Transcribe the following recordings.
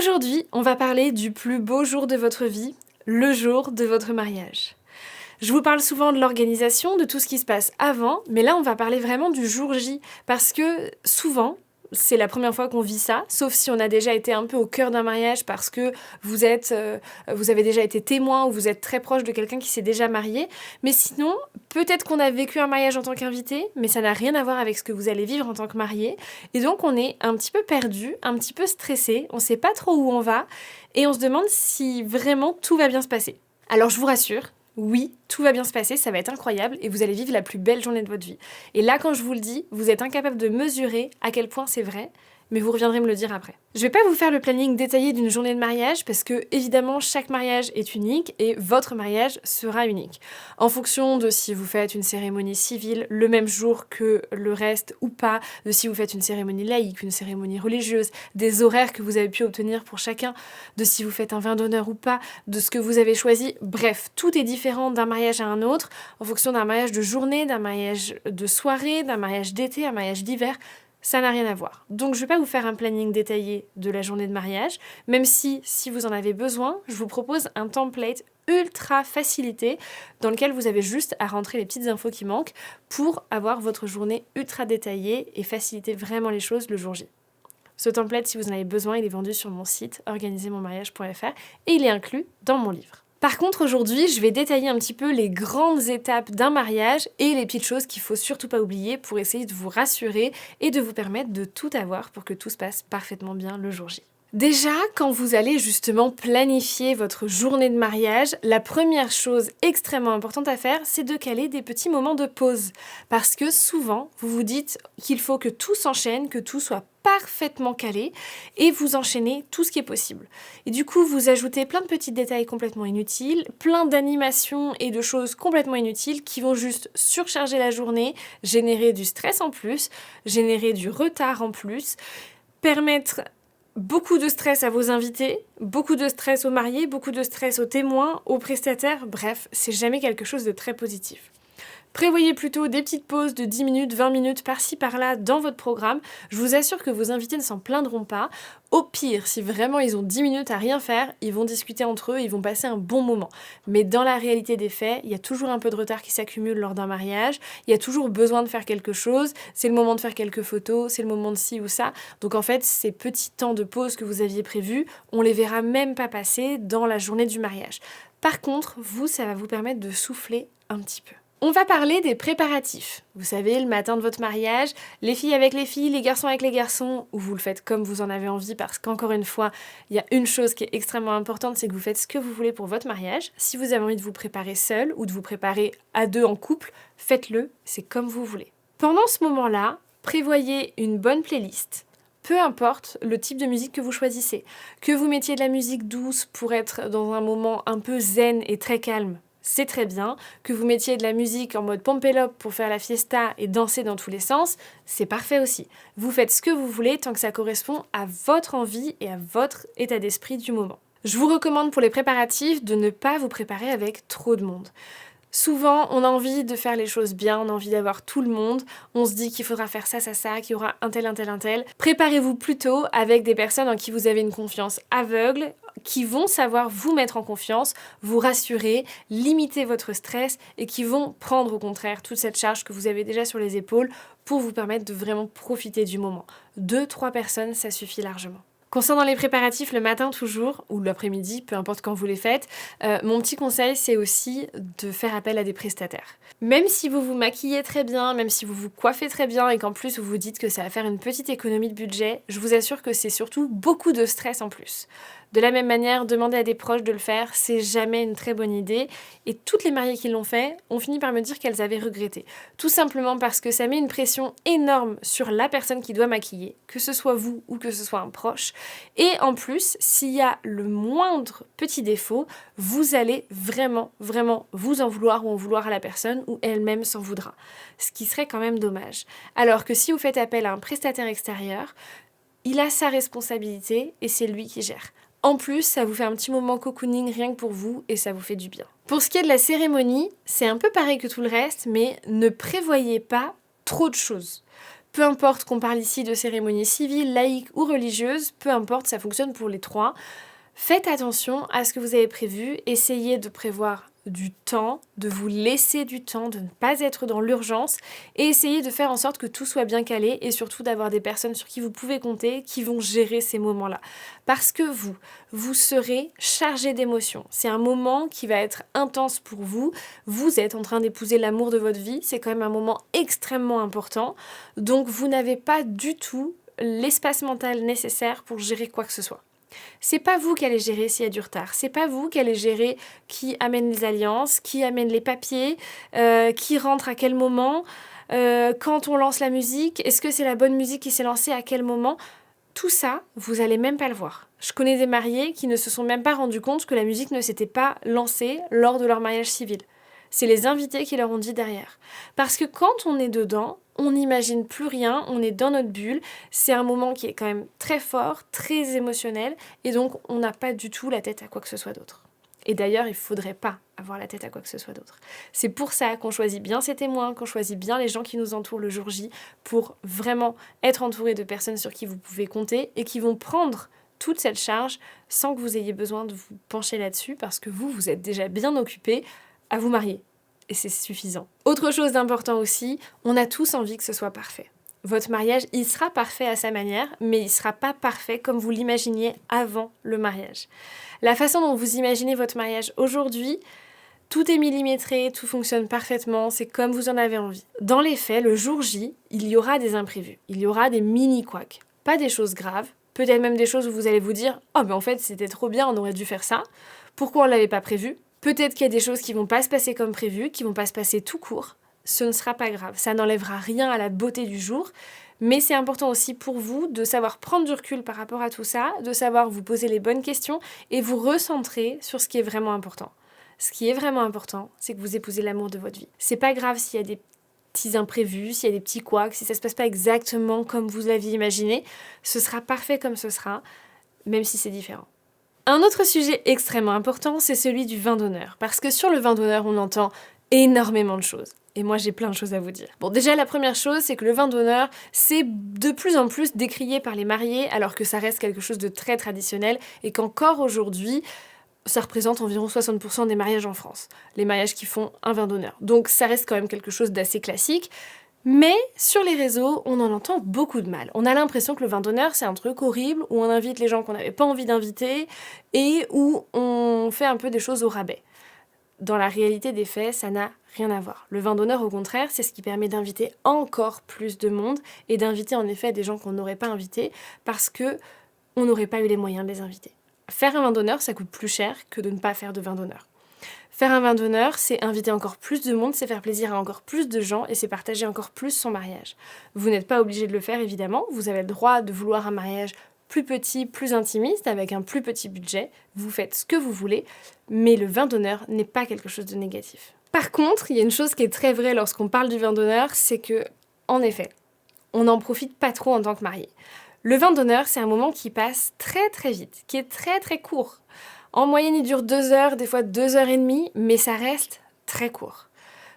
Aujourd'hui, on va parler du plus beau jour de votre vie, le jour de votre mariage. Je vous parle souvent de l'organisation, de tout ce qui se passe avant, mais là on va parler vraiment du jour J, parce que souvent, c'est la première fois qu'on vit ça, sauf si on a déjà été un peu au cœur d'un mariage parce que vous avez déjà été témoin ou vous êtes très proche de quelqu'un qui s'est déjà marié. Mais sinon, peut-être qu'on a vécu un mariage en tant qu'invité, mais ça n'a rien à voir avec ce que vous allez vivre en tant que marié. Et donc on est un petit peu perdu, un petit peu stressé, on sait pas trop où on va et on se demande si vraiment tout va bien se passer. Alors je vous rassure, oui, tout va bien se passer, ça va être incroyable et vous allez vivre la plus belle journée de votre vie. Et là, quand je vous le dis, vous êtes incapable de mesurer à quel point c'est vrai, mais vous reviendrez me le dire après. Je vais pas vous faire le planning détaillé d'une journée de mariage parce que, évidemment, chaque mariage est unique et votre mariage sera unique. En fonction de si vous faites une cérémonie civile le même jour que le reste ou pas, de si vous faites une cérémonie laïque, une cérémonie religieuse, des horaires que vous avez pu obtenir pour chacun, de si vous faites un vin d'honneur ou pas, de ce que vous avez choisi. Bref, tout est différent d'un mariage à un autre, en fonction d'un mariage de journée, d'un mariage de soirée, d'un mariage d'été, un mariage d'hiver. Ça n'a rien à voir. Donc je ne vais pas vous faire un planning détaillé de la journée de mariage, même si vous en avez besoin, je vous propose un template ultra facilité dans lequel vous avez juste à rentrer les petites infos qui manquent pour avoir votre journée ultra détaillée et faciliter vraiment les choses le jour J. Ce template, si vous en avez besoin, il est vendu sur mon site organisermonmariage.fr et il est inclus dans mon livre. Par contre, aujourd'hui, je vais détailler un petit peu les grandes étapes d'un mariage et les petites choses qu'il faut surtout pas oublier pour essayer de vous rassurer et de vous permettre de tout avoir pour que tout se passe parfaitement bien le jour J. Déjà, quand vous allez justement planifier votre journée de mariage, la première chose extrêmement importante à faire, c'est de caler des petits moments de pause. Parce que souvent, vous vous dites qu'il faut que tout s'enchaîne, que tout soit parfaitement calé, et vous enchaînez tout ce qui est possible. Et du coup, vous ajoutez plein de petits détails complètement inutiles, plein d'animations et de choses complètement inutiles qui vont juste surcharger la journée, générer du stress en plus, générer du retard en plus, permettre beaucoup de stress à vos invités, beaucoup de stress aux mariés, beaucoup de stress aux témoins, aux prestataires, bref, c'est jamais quelque chose de très positif. Prévoyez plutôt des petites pauses de 10 minutes, 20 minutes par-ci par-là dans votre programme. Je vous assure que vos invités ne s'en plaindront pas. Au pire, si vraiment ils ont 10 minutes à rien faire, ils vont discuter entre eux, ils vont passer un bon moment. Mais dans la réalité des faits, il y a toujours un peu de retard qui s'accumule lors d'un mariage, il y a toujours besoin de faire quelque chose, c'est le moment de faire quelques photos, c'est le moment de ci ou ça. Donc en fait, ces petits temps de pause que vous aviez prévus, on les verra même pas passer dans la journée du mariage. Par contre, vous, ça va vous permettre de souffler un petit peu. On va parler des préparatifs. Vous savez, le matin de votre mariage, les filles avec les filles, les garçons avec les garçons, ou vous le faites comme vous en avez envie parce qu'encore une fois, il y a une chose qui est extrêmement importante, c'est que vous faites ce que vous voulez pour votre mariage. Si vous avez envie de vous préparer seul ou de vous préparer à deux en couple, faites-le, c'est comme vous voulez. Pendant ce moment-là, prévoyez une bonne playlist. Peu importe le type de musique que vous choisissez. Que vous mettiez de la musique douce pour être dans un moment un peu zen et très calme, c'est très bien. Que vous mettiez de la musique en mode pompelope pour faire la fiesta et danser dans tous les sens, c'est parfait aussi. Vous faites ce que vous voulez tant que ça correspond à votre envie et à votre état d'esprit du moment. Je vous recommande pour les préparatifs de ne pas vous préparer avec trop de monde. Souvent, on a envie de faire les choses bien, on a envie d'avoir tout le monde, on se dit qu'il faudra faire ça, qu'il y aura un tel. Préparez-vous plutôt avec des personnes en qui vous avez une confiance aveugle, qui vont savoir vous mettre en confiance, vous rassurer, limiter votre stress et qui vont prendre au contraire toute cette charge que vous avez déjà sur les épaules pour vous permettre de vraiment profiter du moment. 2-3 personnes, ça suffit largement. Concernant les préparatifs, le matin toujours, ou l'après-midi, peu importe quand vous les faites, mon petit conseil, c'est aussi de faire appel à des prestataires. Même si vous vous maquillez très bien, même si vous vous coiffez très bien et qu'en plus vous vous dites que ça va faire une petite économie de budget, je vous assure que c'est surtout beaucoup de stress en plus. De la même manière, demander à des proches de le faire, c'est jamais une très bonne idée. Et toutes les mariées qui l'ont fait ont fini par me dire qu'elles avaient regretté. Tout simplement parce que ça met une pression énorme sur la personne qui doit maquiller, que ce soit vous ou que ce soit un proche. Et en plus, s'il y a le moindre petit défaut, vous allez vraiment vous en vouloir ou en vouloir à la personne ou elle-même s'en voudra. Ce qui serait quand même dommage. Alors que si vous faites appel à un prestataire extérieur, il a sa responsabilité et c'est lui qui gère. En plus, ça vous fait un petit moment cocooning rien que pour vous et ça vous fait du bien. Pour ce qui est de la cérémonie, c'est un peu pareil que tout le reste, mais ne prévoyez pas trop de choses. Peu importe qu'on parle ici de cérémonies civiles, laïques ou religieuses, peu importe, ça fonctionne pour les trois. Faites attention à ce que vous avez prévu, essayez de prévoir du temps, de vous laisser du temps, de ne pas être dans l'urgence et essayez de faire en sorte que tout soit bien calé et surtout d'avoir des personnes sur qui vous pouvez compter qui vont gérer ces moments-là. Parce que vous serez chargé d'émotions. C'est un moment qui va être intense pour vous. Vous êtes en train d'épouser l'amour de votre vie. C'est quand même un moment extrêmement important. Donc vous n'avez pas du tout l'espace mental nécessaire pour gérer quoi que ce soit. C'est pas vous qui allez gérer s'il y a du retard. C'est pas vous qui allez gérer qui amène les alliances, qui amène les papiers, qui rentre à quel moment, quand on lance la musique, est-ce que c'est la bonne musique qui s'est lancée à quel moment. Tout ça, vous allez même pas le voir. Je connais des mariés qui ne se sont même pas rendus compte que la musique ne s'était pas lancée lors de leur mariage civil. C'est les invités qui leur ont dit derrière. Parce que quand on est dedans, on n'imagine plus rien, on est dans notre bulle. C'est un moment qui est quand même très fort, très émotionnel, et donc on n'a pas du tout la tête à quoi que ce soit d'autre. Et d'ailleurs, il ne faudrait pas avoir la tête à quoi que ce soit d'autre. C'est pour ça qu'on choisit bien ses témoins, qu'on choisit bien les gens qui nous entourent le jour J, pour vraiment être entouré de personnes sur qui vous pouvez compter et qui vont prendre toute cette charge sans que vous ayez besoin de vous pencher là-dessus, parce que vous êtes déjà bien occupé à vous marier. Et c'est suffisant. Autre chose d'important aussi, on a tous envie que ce soit parfait. Votre mariage, il sera parfait à sa manière, mais il ne sera pas parfait comme vous l'imaginiez avant le mariage. La façon dont vous imaginez votre mariage aujourd'hui, tout est millimétré, tout fonctionne parfaitement, c'est comme vous en avez envie. Dans les faits, le jour J, il y aura des imprévus, il y aura des mini-couacs. Pas des choses graves, peut-être même des choses où vous allez vous dire « Oh ben en fait c'était trop bien, on aurait dû faire ça. Pourquoi on ne l'avait pas prévu ?» Peut-être qu'il y a des choses qui vont pas se passer comme prévu, qui vont pas se passer tout court. Ce ne sera pas grave, ça n'enlèvera rien à la beauté du jour, mais c'est important aussi pour vous de savoir prendre du recul par rapport à tout ça, de savoir vous poser les bonnes questions et vous recentrer sur ce qui est vraiment important. Ce qui est vraiment important, c'est que vous épousez l'amour de votre vie. C'est pas grave s'il y a des petits imprévus, s'il y a des petits couacs, si ça se passe pas exactement comme vous l'aviez imaginé, ce sera parfait comme ce sera, même si c'est différent. Un autre sujet extrêmement important, c'est celui du vin d'honneur. Parce que sur le vin d'honneur, on entend énormément de choses. Et moi, j'ai plein de choses à vous dire. Bon, déjà, la première chose, c'est que le vin d'honneur, c'est de plus en plus décrié par les mariés, alors que ça reste quelque chose de très traditionnel, et qu'encore aujourd'hui, ça représente environ 60% des mariages en France. Les mariages qui font un vin d'honneur. Donc ça reste quand même quelque chose d'assez classique. Mais sur les réseaux, on en entend beaucoup de mal. On a l'impression que le vin d'honneur, c'est un truc horrible, où on invite les gens qu'on n'avait pas envie d'inviter, et où on fait un peu des choses au rabais. Dans la réalité des faits, ça n'a rien à voir. Le vin d'honneur, au contraire, c'est ce qui permet d'inviter encore plus de monde, et d'inviter en effet des gens qu'on n'aurait pas invités, parce que on n'aurait pas eu les moyens de les inviter. Faire un vin d'honneur, ça coûte plus cher que de ne pas faire de vin d'honneur. Faire un vin d'honneur, c'est inviter encore plus de monde, c'est faire plaisir à encore plus de gens et c'est partager encore plus son mariage. Vous n'êtes pas obligé de le faire, évidemment. Vous avez le droit de vouloir un mariage plus petit, plus intimiste, avec un plus petit budget. Vous faites ce que vous voulez, mais le vin d'honneur n'est pas quelque chose de négatif. Par contre, il y a une chose qui est très vraie lorsqu'on parle du vin d'honneur, c'est que, en effet, on n'en profite pas trop en tant que marié. Le vin d'honneur, c'est un moment qui passe très très vite, qui est très très court. En moyenne, il dure 2 heures, des fois 2 heures et demie, mais ça reste très court.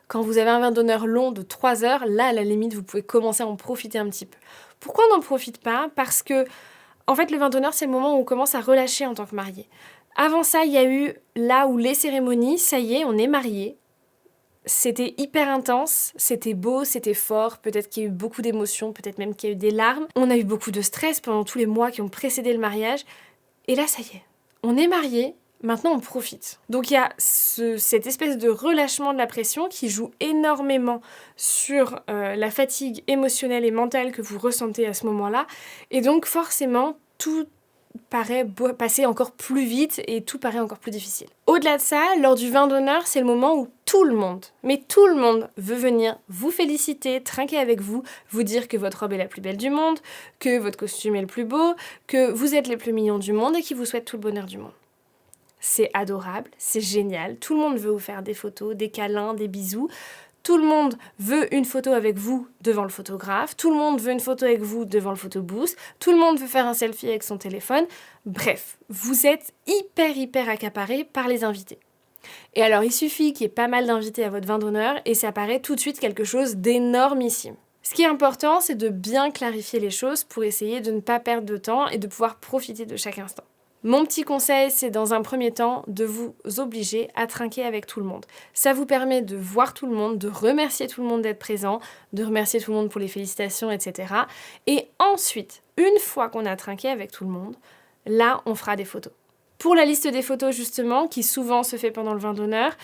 Quand vous avez un vin d'honneur long de 3 heures, là, à la limite, vous pouvez commencer à en profiter un petit peu. Pourquoi on n'en profite pas ? Parce que, en fait, le vin d'honneur, c'est le moment où on commence à relâcher en tant que marié. Avant ça, il y a eu là où les cérémonies, ça y est, on est marié. C'était hyper intense, c'était beau, c'était fort, peut-être qu'il y a eu beaucoup d'émotions, peut-être même qu'il y a eu des larmes. On a eu beaucoup de stress pendant tous les mois qui ont précédé le mariage. Et là, ça y est. On est mariés, maintenant on profite. Donc il y a cette espèce de relâchement de la pression qui joue énormément sur la fatigue émotionnelle et mentale que vous ressentez à ce moment-là. Et donc forcément, tout paraît passer encore plus vite et tout paraît encore plus difficile. Au-delà de ça, lors du vin d'honneur, c'est le moment où tout le monde, mais tout le monde veut venir vous féliciter, trinquer avec vous, vous dire que votre robe est la plus belle du monde, que votre costume est le plus beau, que vous êtes les plus mignons du monde et qui vous souhaite tout le bonheur du monde. C'est adorable, c'est génial, tout le monde veut vous faire des photos, des câlins, des bisous. Tout le monde veut une photo avec vous devant le photographe, tout le monde veut une photo avec vous devant le photobooth, tout le monde veut faire un selfie avec son téléphone. Bref, vous êtes hyper accaparés par les invités. Et alors il suffit qu'il y ait pas mal d'invités à votre vin d'honneur et ça paraît tout de suite quelque chose d'énormissime. Ce qui est important, c'est de bien clarifier les choses pour essayer de ne pas perdre de temps et de pouvoir profiter de chaque instant. Mon petit conseil, c'est dans un premier temps de vous obliger à trinquer avec tout le monde. Ça vous permet de voir tout le monde, de remercier tout le monde d'être présent, de remercier tout le monde pour les félicitations, etc. Et ensuite, une fois qu'on a trinqué avec tout le monde, là, on fera des photos. Pour la liste des photos, justement, qui souvent se fait pendant le vin d'honneur,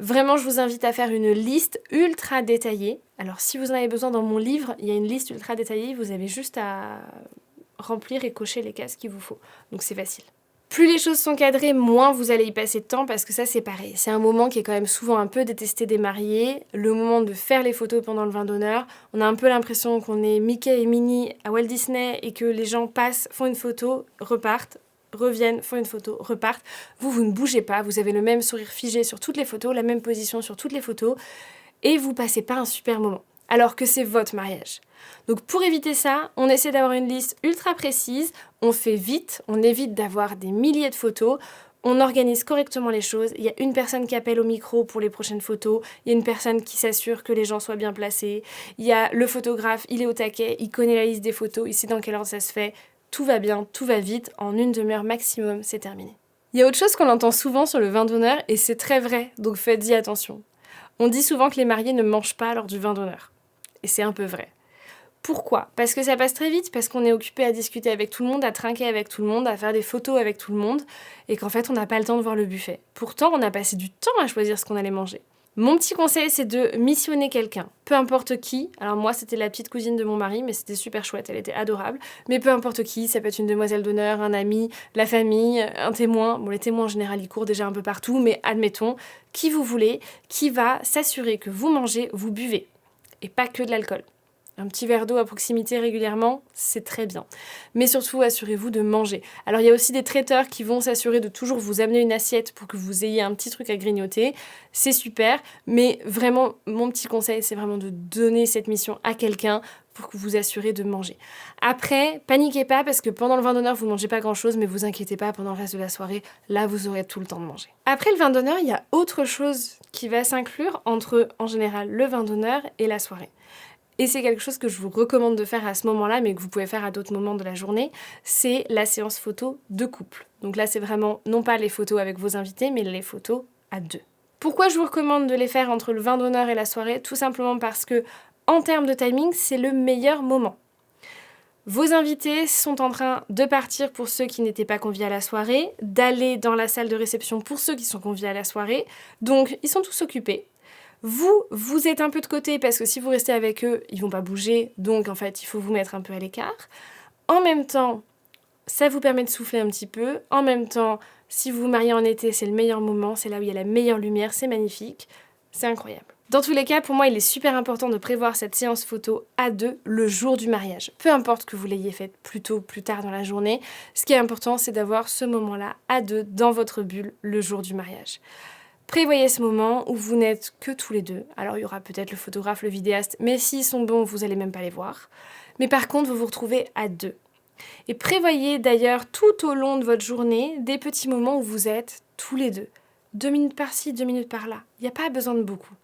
vraiment, je vous invite à faire une liste ultra détaillée. Alors, si vous en avez besoin, dans mon livre, il y a une liste ultra détaillée. Vous avez juste à remplir et cocher les cases qu'il vous faut. Donc, c'est facile. Plus les choses sont cadrées, moins vous allez y passer de temps parce que ça, c'est pareil. C'est un moment qui est quand même souvent un peu détesté des mariés. Le moment de faire les photos pendant le vin d'honneur. On a un peu l'impression qu'on est Mickey et Minnie à Walt Disney et que les gens passent, font une photo, repartent, reviennent, font une photo, repartent. Vous ne bougez pas, vous avez le même sourire figé sur toutes les photos, la même position sur toutes les photos et vous passez pas un super moment. Alors que c'est votre mariage. Donc pour éviter ça, on essaie d'avoir une liste ultra précise, on fait vite, on évite d'avoir des milliers de photos, on organise correctement les choses, il y a une personne qui appelle au micro pour les prochaines photos, il y a une personne qui s'assure que les gens soient bien placés, il y a le photographe, il est au taquet, il connaît la liste des photos, il sait dans quelle ordre ça se fait, tout va bien, tout va vite, en 1 demi-heure maximum, c'est terminé. Il y a autre chose qu'on entend souvent sur le vin d'honneur et c'est très vrai, donc faites-y attention. On dit souvent que les mariés ne mangent pas lors du vin d'honneur. Et c'est un peu vrai. Pourquoi ? Parce que ça passe très vite, parce qu'on est occupé à discuter avec tout le monde, à trinquer avec tout le monde, à faire des photos avec tout le monde, et qu'en fait on n'a pas le temps de voir le buffet. Pourtant, on a passé du temps à choisir ce qu'on allait manger. Mon petit conseil, c'est de missionner quelqu'un, peu importe qui. Alors moi, c'était la petite cousine de mon mari, mais c'était super chouette, elle était adorable. Mais peu importe qui, ça peut être une demoiselle d'honneur, un ami, la famille, un témoin. Bon, les témoins en général, ils courent déjà un peu partout, mais admettons, qui vous voulez, qui va s'assurer que vous mangez, vous buvez. Et pas que de l'alcool. Un petit verre d'eau à proximité régulièrement, c'est très bien. Mais surtout, assurez-vous de manger. Alors, il y a aussi des traiteurs qui vont s'assurer de toujours vous amener une assiette pour que vous ayez un petit truc à grignoter. C'est super, mais vraiment, mon petit conseil, c'est vraiment de donner cette mission à quelqu'un pour que vous assurez de manger. Après, paniquez pas parce que pendant le vin d'honneur, vous mangez pas grand-chose, mais vous inquiétez pas, pendant le reste de la soirée, là, vous aurez tout le temps de manger. Après le vin d'honneur, il y a autre chose qui va s'inclure entre, en général, le vin d'honneur et la soirée. Et c'est quelque chose que je vous recommande de faire à ce moment-là, mais que vous pouvez faire à d'autres moments de la journée, c'est la séance photo de couple. Donc là, c'est vraiment non pas les photos avec vos invités, mais les photos à deux. Pourquoi je vous recommande de les faire entre le vin d'honneur et la soirée ? Tout simplement parce que, en termes de timing, c'est le meilleur moment. Vos invités sont en train de partir pour ceux qui n'étaient pas conviés à la soirée, d'aller dans la salle de réception pour ceux qui sont conviés à la soirée, donc ils sont tous occupés. Vous êtes un peu de côté parce que si vous restez avec eux, ils vont pas bouger, donc en fait, il faut vous mettre un peu à l'écart. En même temps, ça vous permet de souffler un petit peu. En même temps, si vous vous mariez en été, c'est le meilleur moment, c'est là où il y a la meilleure lumière, c'est magnifique, c'est incroyable. Dans tous les cas, pour moi, il est super important de prévoir cette séance photo à deux le jour du mariage. Peu importe que vous l'ayez faite plus tôt, plus tard dans la journée, ce qui est important, c'est d'avoir ce moment-là à deux dans votre bulle le jour du mariage. Prévoyez ce moment où vous n'êtes que tous les deux. Alors il y aura peut-être le photographe, le vidéaste, mais s'ils sont bons, vous n'allez même pas les voir. Mais par contre, vous vous retrouvez à deux. Et prévoyez d'ailleurs tout au long de votre journée des petits moments où vous êtes tous les deux. 2 minutes par-ci, 2 minutes par-là. Il n'y a pas besoin de beaucoup.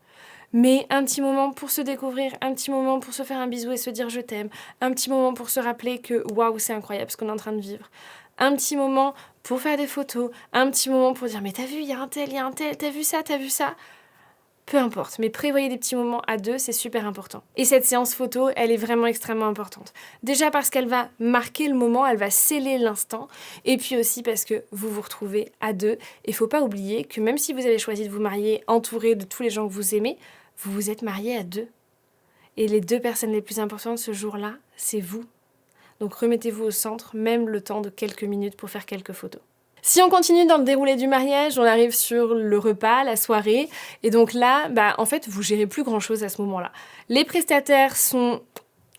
Mais un petit moment pour se découvrir, un petit moment pour se faire un bisou et se dire je t'aime, un petit moment pour se rappeler que waouh, c'est incroyable ce qu'on est en train de vivre. Un petit moment pour faire des photos, un petit moment pour dire mais t'as vu, il y a un tel, t'as vu ça, peu importe, mais prévoyez des petits moments à deux, c'est super important. Et cette séance photo, elle est vraiment extrêmement importante. Déjà parce qu'elle va marquer le moment, elle va sceller l'instant, et puis aussi parce que vous vous retrouvez à deux. Et faut pas oublier que même si vous avez choisi de vous marier entouré de tous les gens que vous aimez, vous vous êtes mariés à deux. Et les deux personnes les plus importantes ce jour-là, c'est vous. Donc remettez-vous au centre, même le temps de quelques minutes pour faire quelques photos. Si on continue dans le déroulé du mariage, on arrive sur le repas, la soirée, et donc là, en fait, vous gérez plus grand-chose à ce moment-là. Les prestataires sont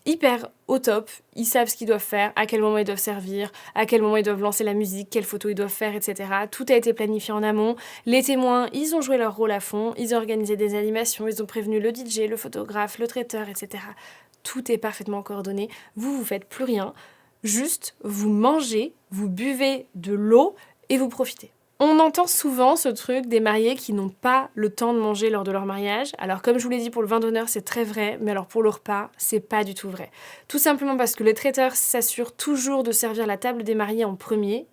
hyper au top, ils savent ce qu'ils doivent faire, à quel moment ils doivent servir, à quel moment ils doivent lancer la musique, quelles photos ils doivent faire, etc. Tout a été planifié en amont. Les témoins, ils ont joué leur rôle à fond, ils ont organisé des animations, ils ont prévenu le DJ, le photographe, le traiteur, etc. Tout est parfaitement coordonné, vous faites plus rien, juste vous mangez, vous buvez de l'eau et vous profitez. On entend souvent ce truc des mariés qui n'ont pas le temps de manger lors de leur mariage. Alors comme je vous l'ai dit pour le vin d'honneur, c'est très vrai, mais alors pour le repas, c'est pas du tout vrai. Tout simplement parce que le traiteur s'assure toujours de servir la table des mariés en premier,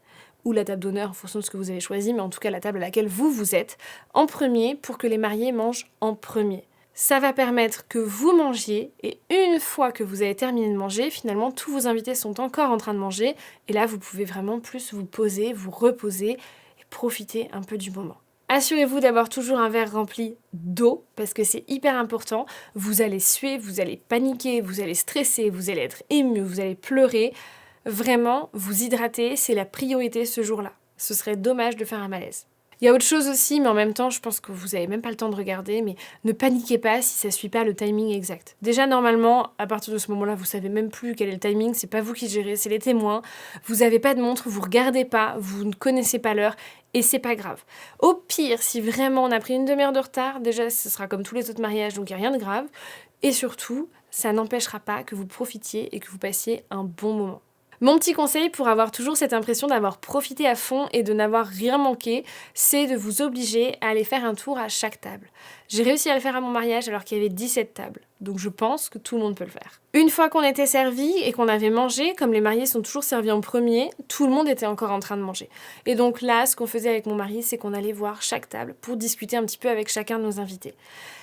ou la table d'honneur en fonction de ce que vous avez choisi, mais en tout cas la table à laquelle vous êtes, en premier pour que les mariés mangent en premier. Ça va permettre que vous mangiez, et une fois que vous avez terminé de manger, finalement tous vos invités sont encore en train de manger, et là vous pouvez vraiment plus vous poser, vous reposer, profitez un peu du moment. Assurez-vous d'avoir toujours un verre rempli d'eau, parce que c'est hyper important. Vous allez suer, vous allez paniquer, vous allez stresser, vous allez être ému, vous allez pleurer. Vraiment, vous hydrater, c'est la priorité ce jour-là. Ce serait dommage de faire un malaise. Il y a autre chose aussi, mais en même temps, je pense que vous n'avez même pas le temps de regarder, mais ne paniquez pas si ça ne suit pas le timing exact. Déjà, normalement, à partir de ce moment-là, vous savez même plus quel est le timing, c'est pas vous qui gérez, c'est les témoins. Vous n'avez pas de montre, vous regardez pas, vous ne connaissez pas l'heure, et c'est pas grave. Au pire, si vraiment on a pris une demi-heure de retard, déjà, ce sera comme tous les autres mariages, donc il n'y a rien de grave. Et surtout, ça n'empêchera pas que vous profitiez et que vous passiez un bon moment. Mon petit conseil pour avoir toujours cette impression d'avoir profité à fond et de n'avoir rien manqué, c'est de vous obliger à aller faire un tour à chaque table. J'ai réussi à le faire à mon mariage alors qu'il y avait 17 tables, donc je pense que tout le monde peut le faire. Une fois qu'on était servi et qu'on avait mangé, comme les mariés sont toujours servis en premier, tout le monde était encore en train de manger. Et donc là, ce qu'on faisait avec mon mari, c'est qu'on allait voir chaque table pour discuter un petit peu avec chacun de nos invités.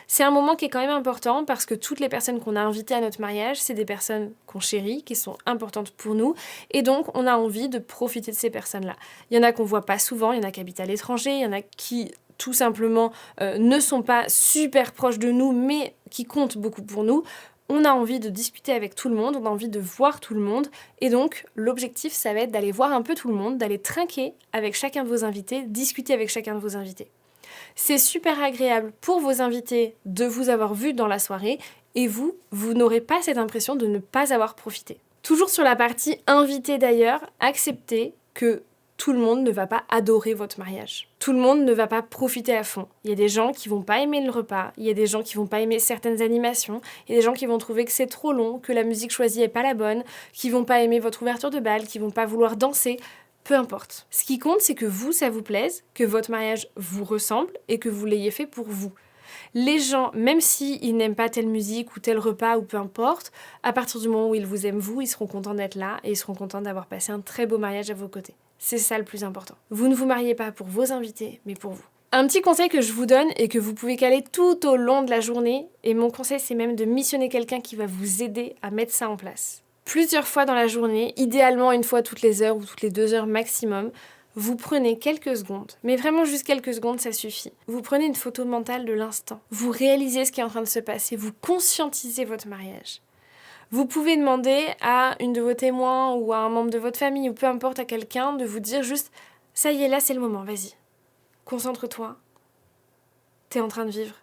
C'est un moment qui est quand même important parce que toutes les personnes qu'on a invitées à notre mariage, c'est des personnes qu'on chérit, qui sont importantes pour nous. Et donc, on a envie de profiter de ces personnes-là. Il y en a qu'on voit pas souvent, il y en a qui habitent à l'étranger, il y en a qui, tout simplement, ne sont pas super proches de nous, mais qui comptent beaucoup pour nous. On a envie de discuter avec tout le monde, on a envie de voir tout le monde. Et donc, l'objectif, ça va être d'aller voir un peu tout le monde, d'aller trinquer avec chacun de vos invités, discuter avec chacun de vos invités. C'est super agréable pour vos invités de vous avoir vu dans la soirée et vous n'aurez pas cette impression de ne pas avoir profité. Toujours sur la partie invité d'ailleurs, acceptez que tout le monde ne va pas adorer votre mariage. Tout le monde ne va pas profiter à fond. Il y a des gens qui vont pas aimer le repas, il y a des gens qui vont pas aimer certaines animations, il y a des gens qui vont trouver que c'est trop long, que la musique choisie est pas la bonne, qui vont pas aimer votre ouverture de bal, qui vont pas vouloir danser. Peu importe. Ce qui compte, c'est que vous, ça vous plaise, que votre mariage vous ressemble et que vous l'ayez fait pour vous. Les gens, même s'ils n'aiment pas telle musique ou tel repas ou peu importe, à partir du moment où ils vous aiment vous, ils seront contents d'être là et ils seront contents d'avoir passé un très beau mariage à vos côtés. C'est ça le plus important. Vous ne vous mariez pas pour vos invités, mais pour vous. Un petit conseil que je vous donne et que vous pouvez caler tout au long de la journée, et mon conseil c'est même de missionner quelqu'un qui va vous aider à mettre ça en place. Plusieurs fois dans la journée, idéalement une fois toutes les heures ou toutes les 2 heures maximum, vous prenez quelques secondes, mais vraiment juste quelques secondes, ça suffit. Vous prenez une photo mentale de l'instant. Vous réalisez ce qui est en train de se passer, vous conscientisez votre mariage. Vous pouvez demander à une de vos témoins ou à un membre de votre famille ou peu importe à quelqu'un de vous dire juste « ça y est, là c'est le moment, vas-y. Concentre-toi. T'es en train de vivre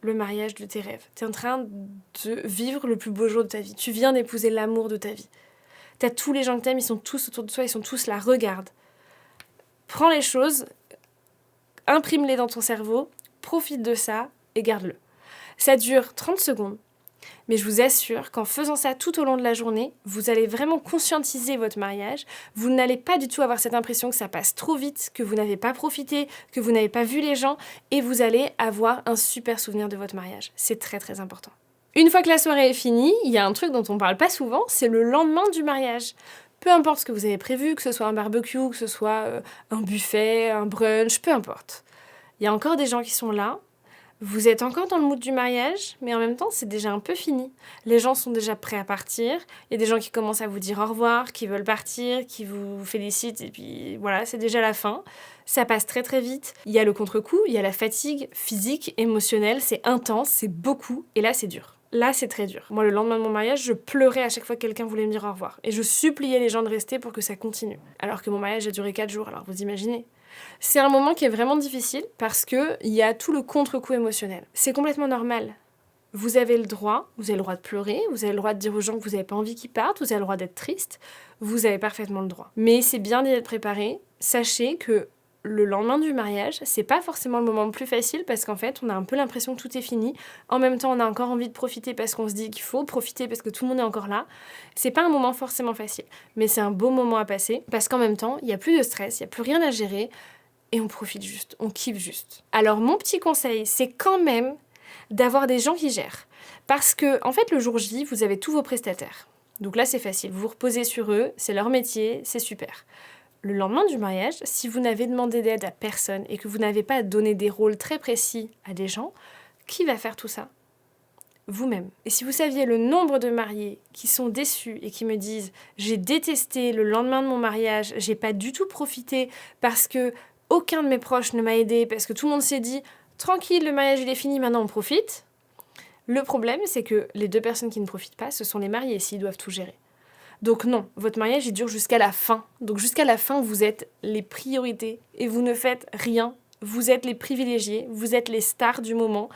le mariage de tes rêves. T'es en train de vivre le plus beau jour de ta vie. Tu viens d'épouser l'amour de ta vie. T'as tous les gens que t'aimes, ils sont tous autour de toi, ils sont tous là, regarde. Prends les choses, imprime-les dans ton cerveau, profite de ça et garde-le. Ça dure 30 secondes, mais je vous assure qu'en faisant ça tout au long de la journée, vous allez vraiment conscientiser votre mariage. Vous n'allez pas du tout avoir cette impression que ça passe trop vite, que vous n'avez pas profité, que vous n'avez pas vu les gens, et vous allez avoir un super souvenir de votre mariage. C'est très très important. Une fois que la soirée est finie, il y a un truc dont on parle pas souvent, c'est le lendemain du mariage. Peu importe ce que vous avez prévu, que ce soit un barbecue, que ce soit un buffet, un brunch, peu importe. Il y a encore des gens qui sont là. Vous êtes encore dans le mood du mariage, mais en même temps, c'est déjà un peu fini. Les gens sont déjà prêts à partir. Il y a des gens qui commencent à vous dire au revoir, qui veulent partir, qui vous félicitent, et puis voilà, c'est déjà la fin. Ça passe très très vite. Il y a le contre-coup, il y a la fatigue physique, émotionnelle, c'est intense, c'est beaucoup, et là, c'est dur. Là, c'est très dur. Moi, le lendemain de mon mariage, je pleurais à chaque fois que quelqu'un voulait me dire au revoir. Et je suppliais les gens de rester pour que ça continue. Alors que mon mariage a duré 4 jours, alors vous imaginez. C'est un moment qui est vraiment difficile parce qu'il y a tout le contre-coup émotionnel. C'est complètement normal. Vous avez le droit de pleurer, vous avez le droit de dire aux gens que vous n'avez pas envie qu'ils partent, vous avez le droit d'être triste, vous avez parfaitement le droit. Mais c'est bien d'y être préparé. Sachez que le lendemain du mariage, c'est pas forcément le moment le plus facile parce qu'en fait, on a un peu l'impression que tout est fini. En même temps, on a encore envie de profiter parce qu'on se dit qu'il faut profiter parce que tout le monde est encore là. C'est pas un moment forcément facile, mais c'est un beau moment à passer parce qu'en même temps, il y a plus de stress, il y a plus rien à gérer et on profite juste, on kiffe juste. Alors mon petit conseil, c'est quand même d'avoir des gens qui gèrent. Parce que, en fait, le jour J, vous avez tous vos prestataires. Donc là, c'est facile, vous vous reposez sur eux, c'est leur métier, c'est super. Le lendemain du mariage, si vous n'avez demandé d'aide à personne et que vous n'avez pas donné des rôles très précis à des gens, qui va faire tout ça ? Vous-même. Et si vous saviez le nombre de mariés qui sont déçus et qui me disent « J'ai détesté le lendemain de mon mariage, j'ai pas du tout profité parce que aucun de mes proches ne m'a aidé, parce que tout le monde s'est dit « Tranquille, le mariage il est fini, maintenant on profite », le problème c'est que les 2 personnes qui ne profitent pas, ce sont les mariés s'ils doivent tout gérer. Donc non, votre mariage il dure jusqu'à la fin. Donc jusqu'à la fin, vous êtes les priorités et vous ne faites rien. Vous êtes les privilégiés, vous êtes les stars du moment.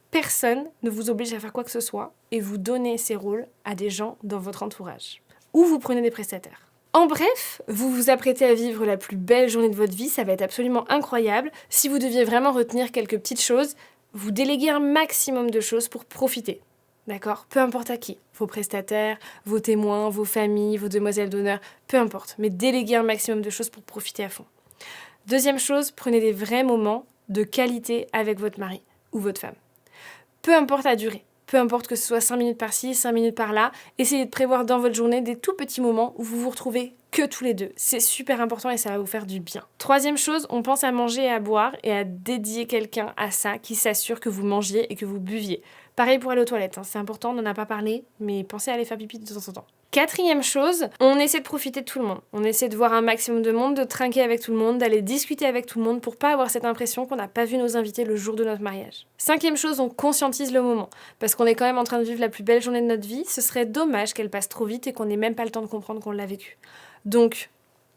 Personne ne vous oblige à faire quoi que ce soit et vous donnez ces rôles à des gens dans votre entourage. Ou vous prenez des prestataires. En bref, vous vous apprêtez à vivre la plus belle journée de votre vie, ça va être absolument incroyable. Si vous deviez vraiment retenir quelques petites choses, vous déléguez un maximum de choses pour profiter. D'accord ? Peu importe à qui. Vos prestataires, vos témoins, vos familles, vos demoiselles d'honneur, peu importe. Mais déléguez un maximum de choses pour profiter à fond. Deuxième chose, prenez des vrais moments de qualité avec votre mari ou votre femme. Peu importe la durée, peu importe que ce soit 5 minutes par-ci, 5 minutes par-là, essayez de prévoir dans votre journée des tout petits moments où vous vous retrouvez que tous les deux. C'est super important et ça va vous faire du bien. Troisième chose, on pense à manger et à boire et à dédier quelqu'un à ça qui s'assure que vous mangiez et que vous buviez. Pareil pour aller aux toilettes, c'est important, on n'en a pas parlé, mais pensez à aller faire pipi de temps en temps. Quatrième chose, on essaie de profiter de tout le monde. On essaie de voir un maximum de monde, de trinquer avec tout le monde, d'aller discuter avec tout le monde pour pas avoir cette impression qu'on n'a pas vu nos invités le jour de notre mariage. Cinquième chose, on conscientise le moment. Parce qu'on est quand même en train de vivre la plus belle journée de notre vie, ce serait dommage qu'elle passe trop vite et qu'on n'ait même pas le temps de comprendre qu'on l'a vécue. Donc,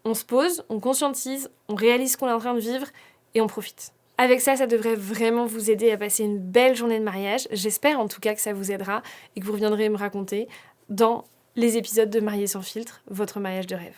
on se pose, on conscientise, on réalise qu'on est en train de vivre et on profite. Avec ça, ça devrait vraiment vous aider à passer une belle journée de mariage. J'espère en tout cas que ça vous aidera et que vous reviendrez me raconter dans les épisodes de Mariés sans filtre, votre mariage de rêve.